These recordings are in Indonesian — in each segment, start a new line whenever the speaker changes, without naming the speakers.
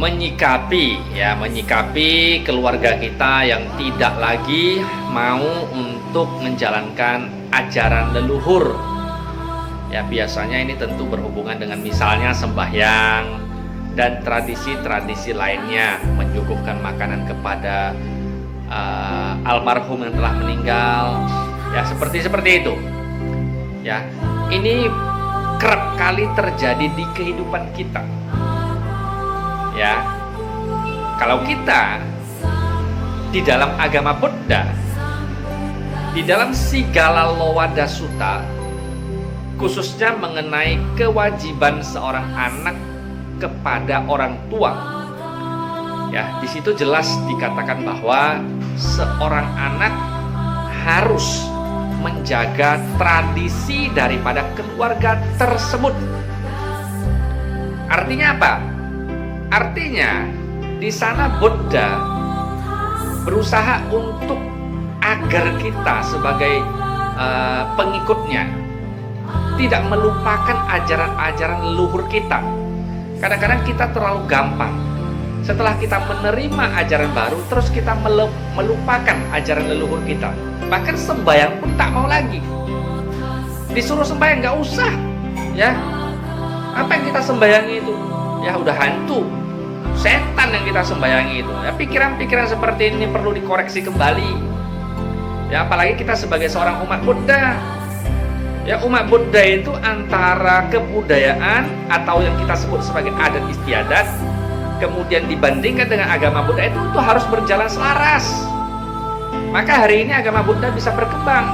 menyikapi keluarga kita yang tidak lagi mau untuk menjalankan ajaran leluhur. Ya, biasanya ini tentu berhubungan dengan misalnya sembahyang dan tradisi-tradisi lainnya, menyuguhkan makanan kepada almarhum yang telah meninggal. Ya, seperti itu. Ya, ini kerap kali terjadi di kehidupan kita. Ya, kalau kita di dalam agama Buddha, di dalam Sigala Lowada Sutta, khususnya mengenai kewajiban seorang anak kepada orang tua, ya, di situ jelas dikatakan bahwa seorang anak harus menjaga tradisi daripada keluarga tersebut. Artinya apa? Artinya di sana Buddha berusaha untuk agar kita sebagai pengikutnya tidak melupakan ajaran-ajaran leluhur kita. Kadang-kadang kita terlalu gampang. Setelah kita menerima ajaran baru, terus kita melupakan ajaran leluhur kita. Bahkan sembahyang pun tak mau lagi. Disuruh sembahyang nggak usah, ya. Apa yang kita sembayangi itu? Ya udah hantu, setan yang kita sembayangi itu. Ya, pikiran-pikiran seperti ini perlu dikoreksi kembali. Ya, apalagi kita sebagai seorang umat Buddha. Ya, umat Buddha itu antara kebudayaan atau yang kita sebut sebagai adat istiadat, kemudian dibandingkan dengan agama Buddha itu harus berjalan selaras. Maka hari ini agama Buddha bisa berkembang.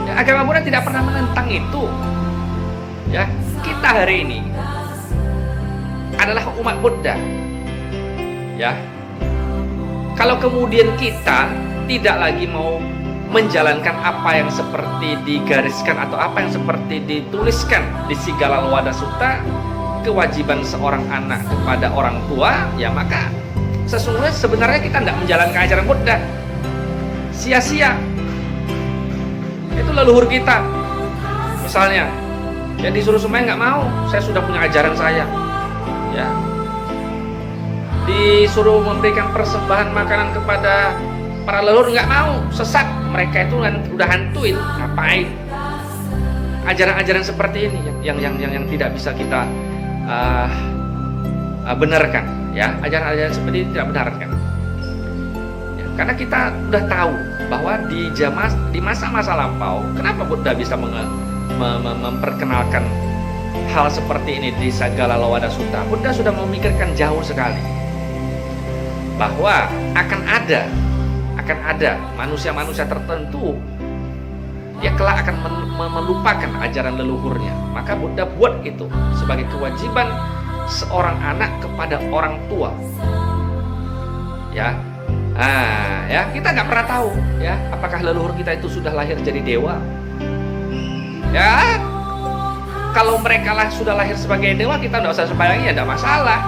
Ya, agama Buddha tidak pernah menentang itu. Ya, kita hari ini adalah umat Buddha. Ya, kalau kemudian kita tidak lagi mau menjalankan apa yang seperti digariskan atau apa yang seperti dituliskan di Sigala Lowada Sutta, kewajiban seorang anak kepada orang tua, ya maka sesungguhnya sebenarnya kita tidak menjalankan ajaran Buddha. Sia-sia. Itu leluhur kita. Misalnya, ya disuruh sembahyang nggak mau, saya sudah punya ajaran saya. Ya, disuruh memberikan persembahan makanan kepada para leluhur nggak mau, sesat. Mereka itu udah hantuin, ngapain? Ajaran-ajaran seperti ini yang tidak bisa kita benarkan, ya. Ajaran-ajaran seperti ini tidak benarkan. Ya, karena kita udah tahu bahwa di masa-masa lampau, kenapa Buddha bisa memperkenalkan hal seperti ini di Sigala Lowada Sutta? Buddha sudah memikirkan jauh sekali bahwa akan ada manusia-manusia tertentu ya kelak akan melupakan ajaran leluhurnya. Maka Buddha buat itu sebagai kewajiban seorang anak kepada orang tua. Ya, ya kita nggak pernah tahu ya apakah leluhur kita itu sudah lahir jadi dewa. Ya, kalau mereka sudah lahir sebagai dewa, kita nggak usah sembayangi, ya nggak masalah.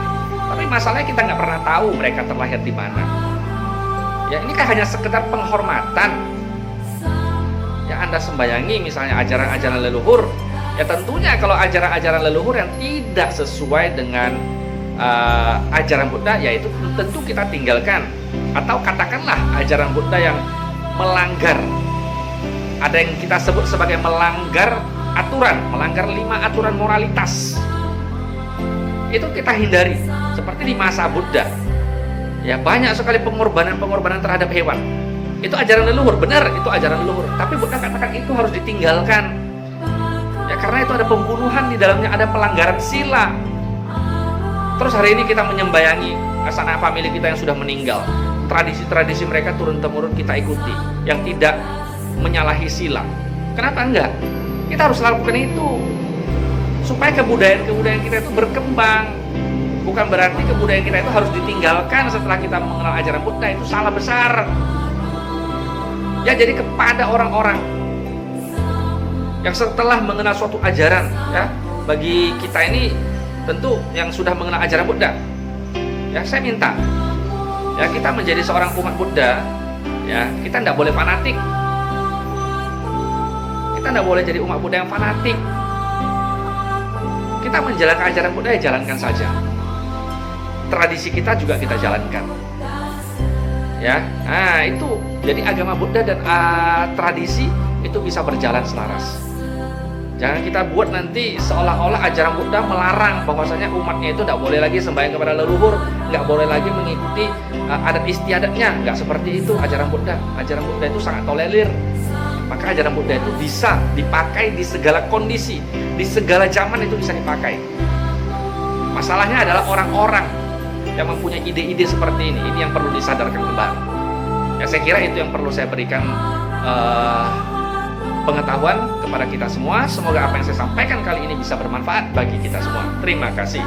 Tapi masalahnya kita nggak pernah tahu mereka terlahir di mana. Ya, ini kan hanya sekedar penghormatan. Ya, Anda sembayangi misalnya ajaran-ajaran leluhur, ya tentunya kalau ajaran-ajaran leluhur yang tidak sesuai dengan ajaran Buddha, ya itu tentu kita tinggalkan. Atau katakanlah ajaran Buddha yang melanggar, ada yang kita sebut sebagai melanggar aturan, melanggar 5 aturan moralitas, itu kita hindari. Seperti di masa Buddha, ya banyak sekali pengorbanan terhadap hewan. Itu ajaran leluhur, benar, itu ajaran leluhur. Tapi Buddha katakan itu harus ditinggalkan. Ya karena itu ada pembunuhan di dalamnya, ada pelanggaran sila. Terus hari ini kita menyembayangi sanak famili kita yang sudah meninggal. Tradisi-tradisi mereka turun-temurun kita ikuti, yang tidak menyalahi sila. Kenapa enggak? Kita harus lakukan itu supaya kebudayaan kita itu berkembang. Bukan berarti kebudayaan kita itu harus ditinggalkan setelah kita mengenal ajaran Buddha. Itu salah besar. Ya, jadi kepada orang-orang yang setelah mengenal suatu ajaran, ya bagi kita ini tentu yang sudah mengenal ajaran Buddha, ya saya minta, ya kita menjadi seorang umat Buddha, ya kita tidak boleh fanatik. Kita tidak boleh jadi umat Buddha yang fanatik. Kita menjalankan ajaran Buddha, ya jalankan saja. tradisi kita juga kita jalankan. Ya, nah itu jadi agama Buddha dan tradisi itu bisa berjalan selaras. Jangan kita buat nanti seolah-olah ajaran Buddha melarang bahwasanya umatnya itu tidak boleh lagi sembahyang kepada leluhur, nggak boleh lagi mengikuti adat istiadatnya. Nggak seperti itu ajaran Buddha. Ajaran Buddha itu sangat tolerir. Maka ajaran Buddha itu bisa dipakai di segala kondisi, di segala zaman itu bisa dipakai. Masalahnya adalah orang-orang yang mempunyai ide-ide seperti ini yang perlu disadarkan kembali. Ya, saya kira itu yang perlu saya berikan pengetahuan kepada kita semua. Semoga apa yang saya sampaikan kali ini bisa bermanfaat bagi kita semua. Terima kasih.